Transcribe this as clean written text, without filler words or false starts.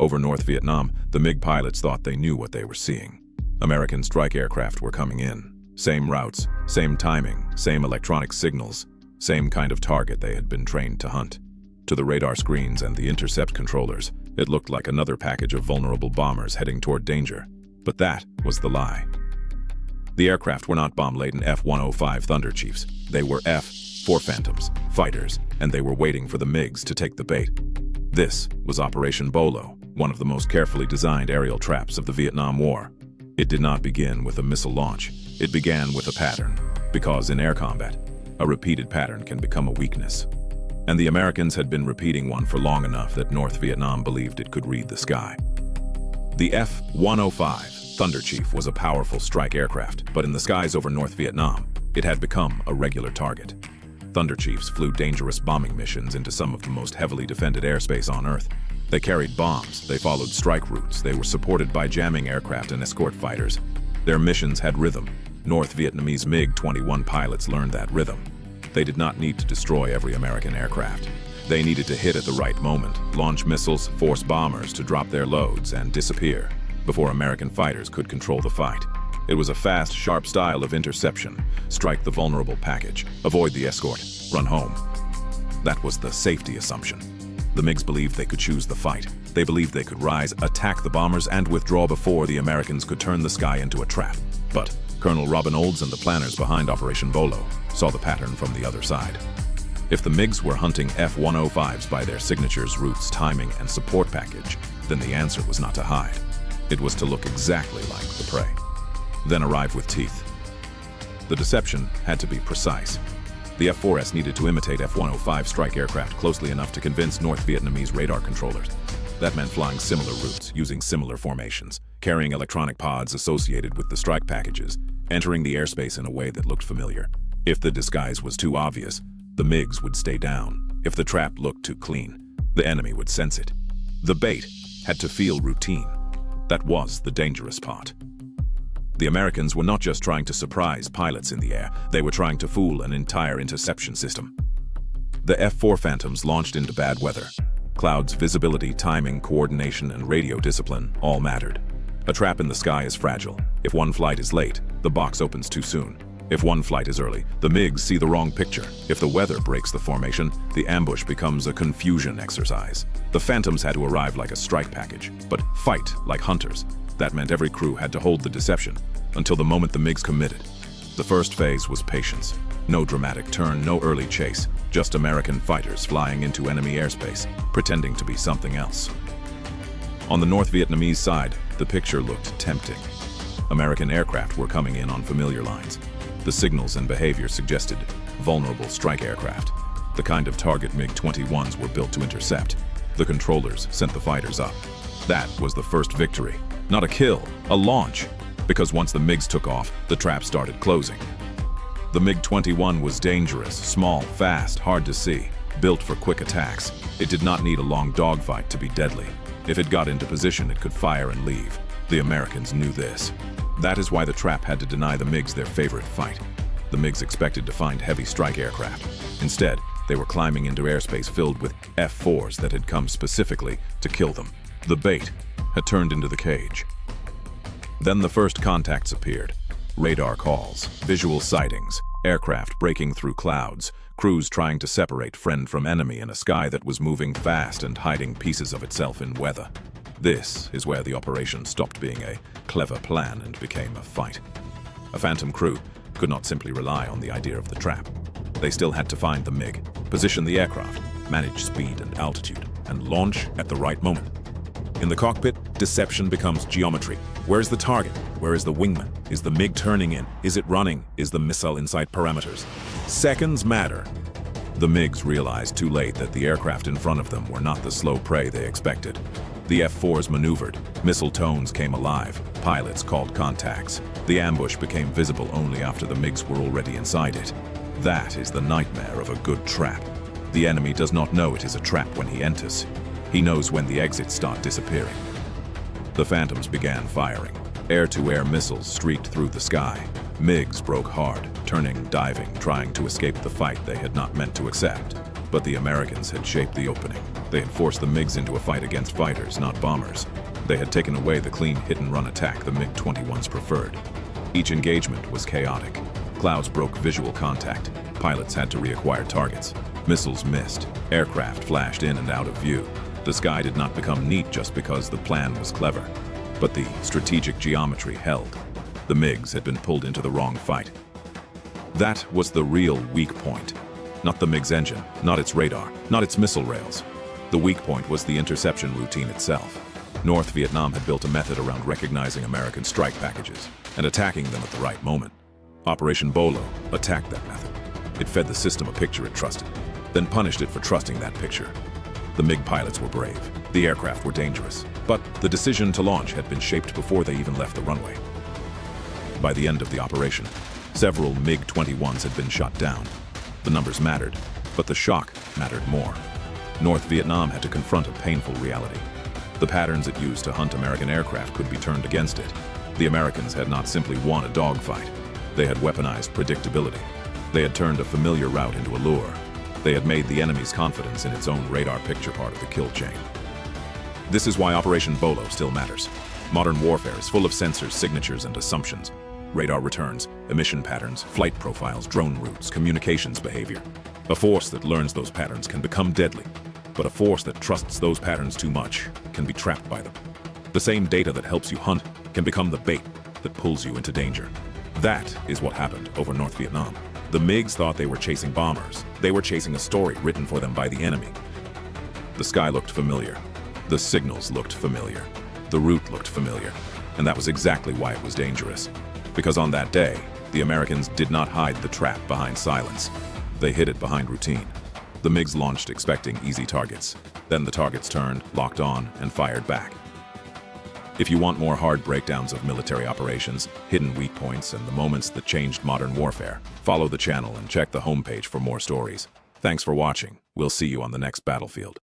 Over North Vietnam, the MiG pilots thought they knew what they were seeing. American strike aircraft were coming in. Same routes, same timing, same electronic signals, same kind of target they had been trained to hunt. To the radar screens and the intercept controllers, it looked like another package of vulnerable bombers heading toward danger. But that was the lie. The aircraft were not bomb-laden F-105 Thunder Chiefs. They were F-4 Phantoms, fighters, and they were waiting for the MiGs to take the bait. This was Operation Bolo, one of the most carefully designed aerial traps of the Vietnam War. It did not begin with a missile launch. It began with a pattern, because in air combat, a repeated pattern can become a weakness. And the Americans had been repeating one for long enough that North Vietnam believed it could read the sky. The F-105 Thunder Chief was a powerful strike aircraft, but in the skies over North Vietnam, it had become a regular target. Thunder Chiefs flew dangerous bombing missions into some of the most heavily defended airspace on Earth. They carried bombs, they followed strike routes, they were supported by jamming aircraft and escort fighters. Their missions had rhythm. North Vietnamese MiG-21 pilots learned that rhythm. They did not need to destroy every American aircraft. They needed to hit at the right moment, launch missiles, force bombers to drop their loads and disappear before American fighters could control the fight. It was a fast, sharp style of interception. Strike the vulnerable package, avoid the escort, run home. That was the safety assumption. The MiGs believed they could choose the fight. They believed they could rise, attack the bombers, and withdraw before the Americans could turn the sky into a trap. But Colonel Robin Olds and the planners behind Operation Bolo saw the pattern from the other side. If the MiGs were hunting F-105s by their signatures, routes, timing, and support package, then the answer was not to hide. It was to look exactly like the prey, then arrive with teeth. The deception had to be precise. The F-4S needed to imitate F-105 strike aircraft closely enough to convince North Vietnamese radar controllers. That meant flying similar routes, using similar formations, carrying electronic pods associated with the strike packages, entering the airspace in a way that looked familiar. If the disguise was too obvious, the MiGs would stay down. If the trap looked too clean, the enemy would sense it. The bait had to feel routine. That was the dangerous part. The Americans were not just trying to surprise pilots in the air, they were trying to fool an entire interception system. The F-4 Phantoms launched into bad weather. Clouds, visibility, timing, coordination, and radio discipline all mattered. A trap in the sky is fragile. If one flight is late, the box opens too soon. If one flight is early, the MiGs see the wrong picture. If the weather breaks the formation, the ambush becomes a confusion exercise. The Phantoms had to arrive like a strike package, but fight like hunters. That meant every crew had to hold the deception until the moment the MiGs committed. The first phase was patience. No dramatic turn, no early chase, just American fighters flying into enemy airspace, pretending to be something else. On the North Vietnamese side, the picture looked tempting. American aircraft were coming in on familiar lines. The signals and behavior suggested vulnerable strike aircraft, the kind of target MiG-21s were built to intercept. The controllers sent the fighters up. That was the first victory. Not a kill, a launch. Because once the MiGs took off, the trap started closing. The MiG-21 was dangerous, small, fast, hard to see, built for quick attacks. It did not need a long dogfight to be deadly. If it got into position, it could fire and leave. The Americans knew this. That is why the trap had to deny the MiGs their favorite fight. The MiGs expected to find heavy strike aircraft. Instead, they were climbing into airspace filled with F-4s that had come specifically to kill them. The bait had turned into the cage. Then the first contacts appeared. Radar calls, visual sightings, aircraft breaking through clouds, crews trying to separate friend from enemy in a sky that was moving fast and hiding pieces of itself in weather. This is where the operation stopped being a clever plan and became a fight. A Phantom crew could not simply rely on the idea of the trap. They still had to find the MiG, position the aircraft, manage speed and altitude, and launch at the right moment. In the cockpit, deception becomes geometry. Where is the target? Where is the wingman? Is the MiG turning in? Is it running? Is the missile inside parameters? Seconds matter. The MiGs realized too late that the aircraft in front of them were not the slow prey they expected. The F-4s maneuvered, missile tones came alive, pilots called contacts. The ambush became visible only after the MiGs were already inside it. That is the nightmare of a good trap. The enemy does not know it is a trap when he enters. He knows when the exits start disappearing. The Phantoms began firing. Air-to-air missiles streaked through the sky. MiGs broke hard, turning, diving, trying to escape the fight they had not meant to accept. But the Americans had shaped the opening. They had forced the MiGs into a fight against fighters, not bombers. They had taken away the clean hit-and-run attack the MiG-21s preferred. Each engagement was chaotic. Clouds broke visual contact. Pilots had to reacquire targets. Missiles missed. Aircraft flashed in and out of view. The sky did not become neat just because the plan was clever. But the strategic geometry held. The MiGs had been pulled into the wrong fight. That was the real weak point. Not the MiG's engine, not its radar, not its missile rails. The weak point was the interception routine itself. North Vietnam had built a method around recognizing American strike packages and attacking them at the right moment. Operation Bolo attacked that method. It fed the system a picture it trusted, then punished it for trusting that picture. The MiG pilots were brave. The aircraft were dangerous. But the decision to launch had been shaped before they even left the runway. By the end of the operation, several MiG-21s had been shot down. The numbers mattered, but the shock mattered more. North Vietnam had to confront a painful reality. The patterns it used to hunt American aircraft could be turned against it. The Americans had not simply won a dogfight. They had weaponized predictability. They had turned a familiar route into a lure. They had made the enemy's confidence in its own radar picture part of the kill chain. This is why Operation Bolo still matters. Modern warfare is full of sensors, signatures, and assumptions. Radar returns, emission patterns, flight profiles, drone routes, communications behavior. A force that learns those patterns can become deadly, but a force that trusts those patterns too much can be trapped by them. The same data that helps you hunt can become the bait that pulls you into danger. That is what happened over North Vietnam. The MiGs thought they were chasing bombers. They were chasing a story written for them by the enemy. The sky looked familiar. The signals looked familiar. The route looked familiar. And that was exactly why it was dangerous. Because on that day, the Americans did not hide the trap behind silence. They hid it behind routine. The MiGs launched expecting easy targets. Then the targets turned, locked on, and fired back. If you want more hard breakdowns of military operations, hidden weak points, and the moments that changed modern warfare, follow the channel and check the homepage for more stories. Thanks for watching. We'll see you on the next battlefield.